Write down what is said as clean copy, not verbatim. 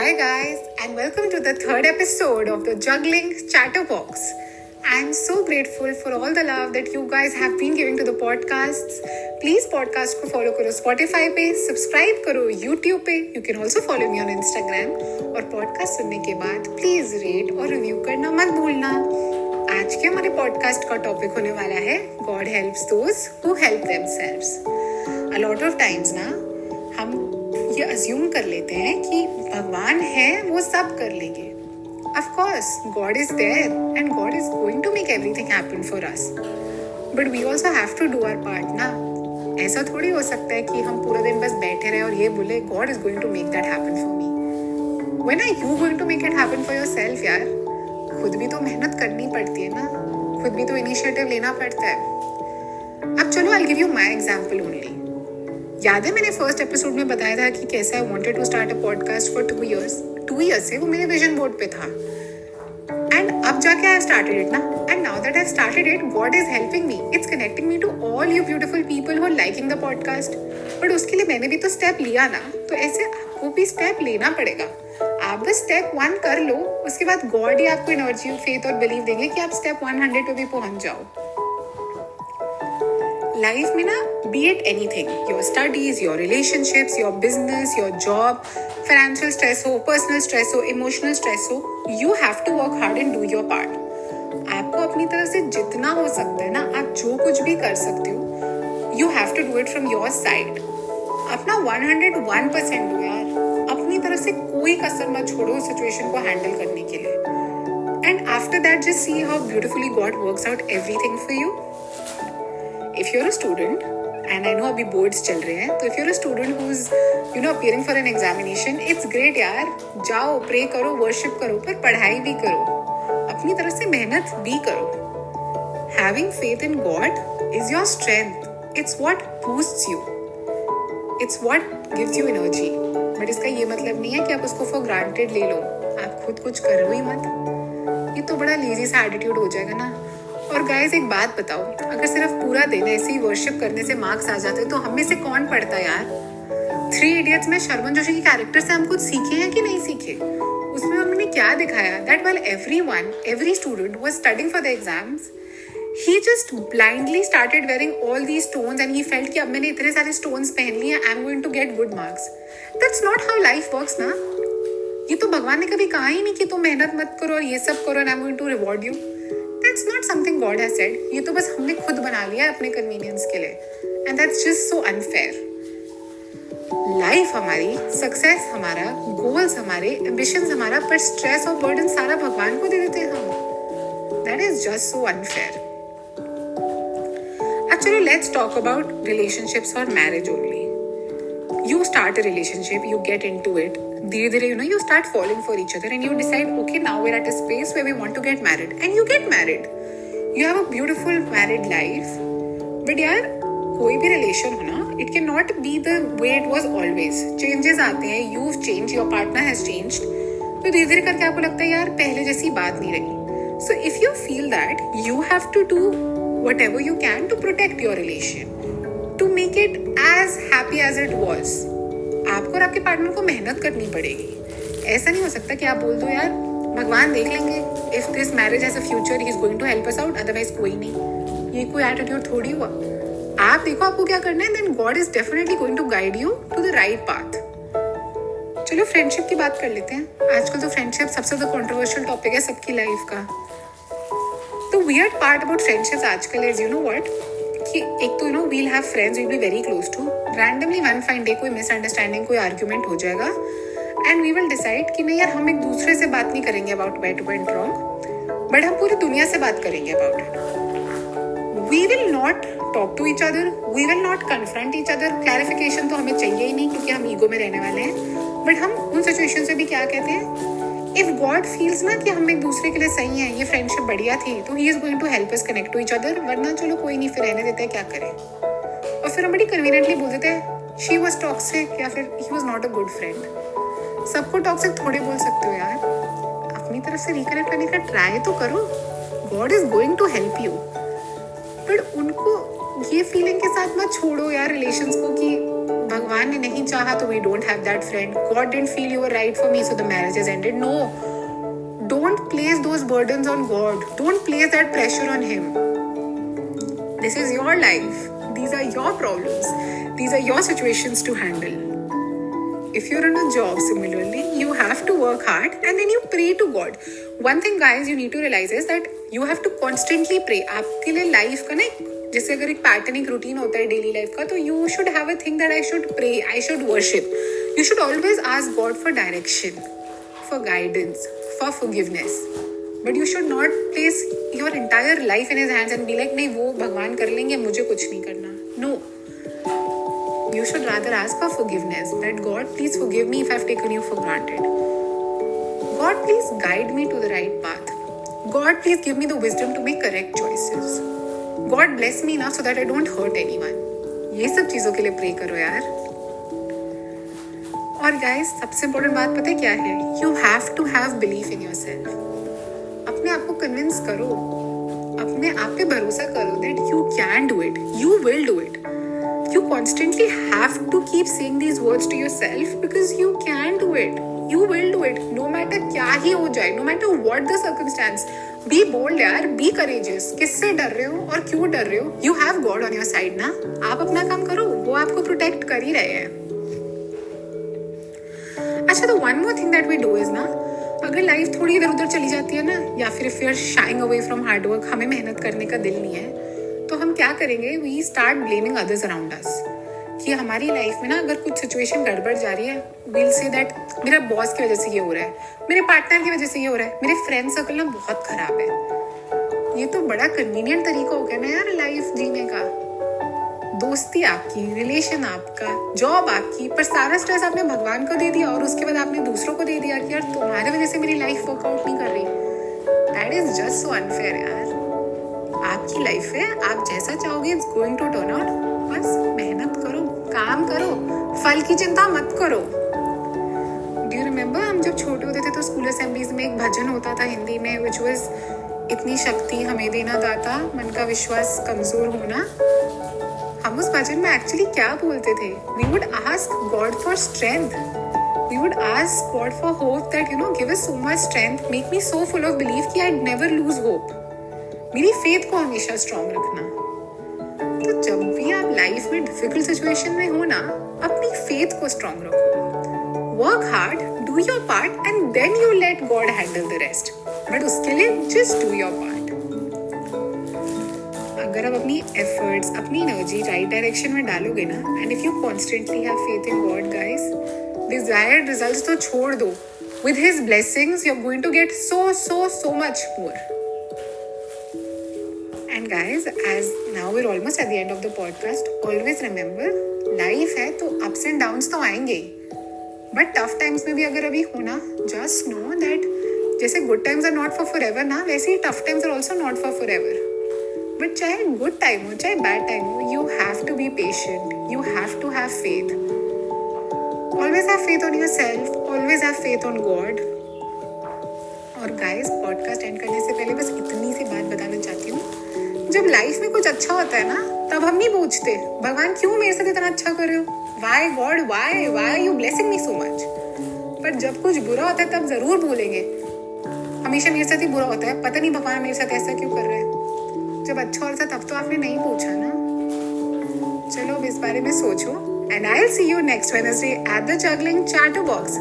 Hi guys, and welcome to the third episode of the Juggling Chatterbox. I'm so grateful for all the love that you guys have been giving to the podcasts. Please podcast को follow करो Spotify पे, subscribe करो YouTube पे. You can also follow me on Instagram. और podcast सुनने के बाद please rate और review करना मत भूलना. आज के हमारे podcast का topic होने वाला है God helps those who help themselves. A lot of times ना हम ये अज्यूम कर लेते हैं कि भगवान है वो सब कर लेंगे. Of course, God is there and God is going to make everything happen for us. But we also have to do our part ना. ऐसा थोड़ी हो सकता है कि हम पूरा दिन बस बैठे रहे और ये बोले God is going to make that happen for me. When are you going to make it happen for yourself यार? खुद भी तो मेहनत करनी पड़ती है ना. खुद भी तो इनिशिएटिव लेना पड़ता है. अब चलो I'll give you my example only. याद है मैंने फर्स्ट एपिसोड में बताया था कि कैसे I wanted to start a podcast for 2 years से वो मेरे विजन बोर्ड पे था. एंड अब जाके आई स्टार्टेड इट ना. And now that I started it, God is helping me. It's connecting me to all you beautiful people who are liking the podcast. But उसके लिए मैंने भी तो स्टेप लिया ना, तो ऐसे आपको भी स्टेप लेना पड़ेगा. आप बस स्टेप 1 कर लो, उसके बाद गॉड ही आपको एनर्जी, फेथ और बिलीव देंगे कि आप स्टेप 100 पे भी पहुंच जाओ. लाइफ में ना, be it anything, your studies, your relationships, your business, your job, financial stress हो, personal stress हो, emotional stress हो, you have to work hard and do your part. आपको अपनी तरफ से जितना हो सकता है ना, आप जो कुछ भी कर सकते हो, you have to do it from your side. अपना 101% दो यार. अपनी तरफ से कोई कसर मत छोड़ो सिचुएशन को हैंडल करने के लिए. And after that, just see how beautifully God works out everything for you. If you're a student, and I know अभी boards चल रहे हैं, तो if you're a student who's appearing for an examination, it's great यार. जाओ, pray करो, worship करो, पर पढ़ाई भी करो. अपनी तरफ से मेहनत भी करो. Having faith in God is your strength. It's what boosts you. It's what gives you energy. But इसका ये मतलब नहीं है कि आप उसको for granted ले लो. आप खुद कुछ करो ही मत. ये तो बड़ा lazy सा attitude हो जाएगा ना. और गाइस एक बात बताओ, अगर सिर्फ पूरा दिन ऐसे ही वर्शिप करने से मार्क्स आ जाते तो हम में से कौन पढ़ता यार? 3 Idiots में शर्मन जोशी की कैरेक्टर से हम कुछ सीखे हैं कि नहीं सीखे? उसमें उन्होंने क्या दिखाया? That while every student was studying for the exams, he just blindly started wearing all these stones and he felt कि अब मैंने इतने सारे stones पहन लिए, I'm going to get good marks. That's not how life works ना. ये तो भगवान ने कभी कहा ही नहीं कि तुम मेहनत मत करो और ये सब करो and I'm going to reward you. That's not something God has said. ये तो बस हमने खुद बना लिया है अपने कन्वीनियंस के लिए. And that's just so unfair. Life हमारी, सक्सेस हमारा, गोल्स हमारे, एम्बिशंस हमारा, पर स्ट्रेस और बर्डन सारा भगवान को दे देते हैं हम. That is just so unfair. Actually, let's talk about relationships or marriage only. You start a relationship, you get into it. धीरे-धीरे you start falling for each other and you decide, okay, now we're at a space where we want to get married. And you get married. You have a beautiful married life. But यार, कोई भी relation हो ना, it cannot be the way it was always. Changes आते हैं, you've changed, your partner has changed. तो धीरे-धीरे करके आपको लगता है यार पहले जैसी बात नहीं रही. So if you feel that, you have to do whatever you can to protect your relation. To make it as happy as it was. आपको और आपके पार्टनर को मेहनत करनी पड़ेगी. ऐसा नहीं हो सकता कि आप बोल दो यार भगवान देख लेंगे. If this marriage has a future, he is going to help us out. Otherwise कोई नहीं. ये कोई एटीट्यूड थोड़ी हुआ. आप देखो आपको क्या करना है. Then God is definitely going to guide you to the right path. चलो फ्रेंडशिप की बात कर लेते हैं. आजकल तो फ्रेंडशिप सबसे ज़्यादा कंट्रोवर्शियल टॉपिक है सबकी लाइफ का. तो weird part about friendships आजकल is what? कि एक तो we'll have friends we'll be very close to. Randomly one fine day कोई misunderstanding, कोई argument हो जाएगा and we will decide कि नहीं यार हम एक दूसरे से बात नहीं करेंगे about what went wrong, but हम पूरी दुनिया से बात करेंगे about it. We will not talk to each other, we will not confront each other. Clarification तो हमें चाहिए ही नहीं क्योंकि हम ईगो में रहने वाले हैं. But हम उन सिचुएशन से भी क्या कहते हैं, If God feels ना कि हम एक दूसरे के लिए सही हैं, ये फ्रेंडशिप बढ़िया थी, तो He is going to help us connect to each other. वरना चलो कोई नहीं, फिर रहने देते हैं, क्या करें. और फिर हम बड़ी कन्वीनियंटली बोल देते हैं she was toxic या फिर he was not a good friend. सबको टॉक्सिक थोड़े बोल सकते हो यार. अपनी तरफ से रिकनेक्ट करने का ट्राई तो करो. God is going to help you. But उनको ये फीलिंग के साथ मत छोड़ो यार रिलेशंस को कि भगवान ने नहीं चाहा तो we don't have that friend. God didn't feel you were right for me, so the marriage has ended. No. Don't place those burdens on God. Don't place that pressure on Him. This is your life. These are your problems. These are your situations to handle. If you're in a job, similarly, you have to work hard and then you pray to God. One thing, guys, you need to realize is that you have to constantly pray. आपके लिए life का ना जैसे अगर एक pattern एक routine होता है डेली लाइफ का, तो you should have a thing that I should pray, I should worship. You should always ask God for direction, for guidance, for forgiveness. But you should not place your entire life in His hands and be like, नहीं वो भगवान कर लेंगे, मुझे कुछ नहीं करना. No. You should rather ask for forgiveness. That God, please forgive me if I've taken you for granted. God, please guide me to the right path. God, please give me the wisdom to make correct choices. God, bless me now so that I don't hurt anyone. ये सब चीज़ों के लिए pray करो यार. और guys, सबसे important बात पता है क्या है? You have to have belief in yourself. अपने आप को convince करो. अपने आप पे भरोसा करो that you can do it. You will do it. You constantly have to keep saying these words to yourself because you can do it. You will do it. No matter क्या ही हो जाए, no matter what the circumstance. Be bold यार, be courageous. किससे डर रहे हो और क्यों डर रहे हो? You have God on your side ना. आप अपना काम करो, वो आपको प्रोटेक्ट कर ही रहे हैं. अच्छा, तो one more thing that we do is ना, अगर लाइफ थोड़ी इधर उधर चली जाती है ना, या फिर if you are shying away from hard work, हमें मेहनत करने का दिल नहीं है, तो हम क्या करेंगे? We start blaming others around us. कि हमारी लाइफ में ना अगर कुछ सिचुएशन गड़बड़ जा रही है, वील से दैट मेरा बॉस की वजह से ये हो रहा है, मेरे पार्टनर की वजह से ये हो रहा है, मेरे फ्रेंड सर्कल ना बहुत खराब है. ये तो बड़ा कन्वीनियंट तरीका हो गया ना यार लाइफ जीने का. दोस्ती आपकी, रिलेशन आपका, जॉब आपकी, पर सारा स्ट्रेस आपने भगवान को दे दिया और उसके बाद आपने दूसरों को दे दिया कि यार तुम्हारी वजह से मेरी लाइफ वर्कआउट नहीं कर रही. That is just so unfair यार. आपकी लाइफ है, आप जैसा चाहोगे it's going to turn out. बस मेहनत करो, काम करो, फल की चिंता मत करो. डू यू रिमेम्बर हम जब छोटे होते थे तो स्कूल असेंबलीज में एक भजन होता था हिंदी में, विच वाज इतनी शक्ति हमें देना दाता, मन का विश्वास कमजोर होना. हम उस भजन में एक्चुअली क्या बोलते थे? We would ask God for strength. We would ask God for hope that, give us so much strength, make me so full of belief कि I'd never lose hope. मेरी फेथ को हमेशा स्ट्रॉन्ग रखना. तो जब भी आप लाइफ में डिफिकल्ट सिचुएशन में हो ना, अपनी फेथ को स्ट्रॉन्ग रखो. Work hard, do your part and then you let God handle the rest. But उसके लिए जस्ट डू योर पार्ट. अगर आप अपनी एफर्ट्स, अपनी एनर्जी राइट डायरेक्शन में डालोगे ना, and if you constantly have faith in God guys, desired results तो छोड़ दो. With his blessings you are going to get so much more. And guys, as now we're almost at the end of the podcast, always remember, life है तो ups and downs तो आएंगे. But tough times में भी अगर अभी हो ना, just know that जैसे good times are not for forever ना, वैसे ही tough times are also not for forever. But चाहे good time हो, चाहे bad time हो, you have to be patient. You have to have faith. Always have faith on yourself. Always have faith on God. और guys, podcast end करने से पहले बस इतनी सी बात बताना चाहती हूँ. जब लाइफ में कुछ अच्छा होता है ना, तब हम नहीं पूछते भगवान क्यों मेरे साथ इतना अच्छा कर रहे हो, why God, why are you blessing me so much. पर जब कुछ बुरा होता है तब जरूर बोलेंगे हमेशा मेरे साथ ही बुरा होता है, पता नहीं भगवान मेरे साथ ऐसा क्यों कर रहा है. जब अच्छा हो रहा था तब तो आपने नहीं पूछा ना. चलो अब इस बारे में सोचो. And I will see you next Wednesday at the juggling chatter box.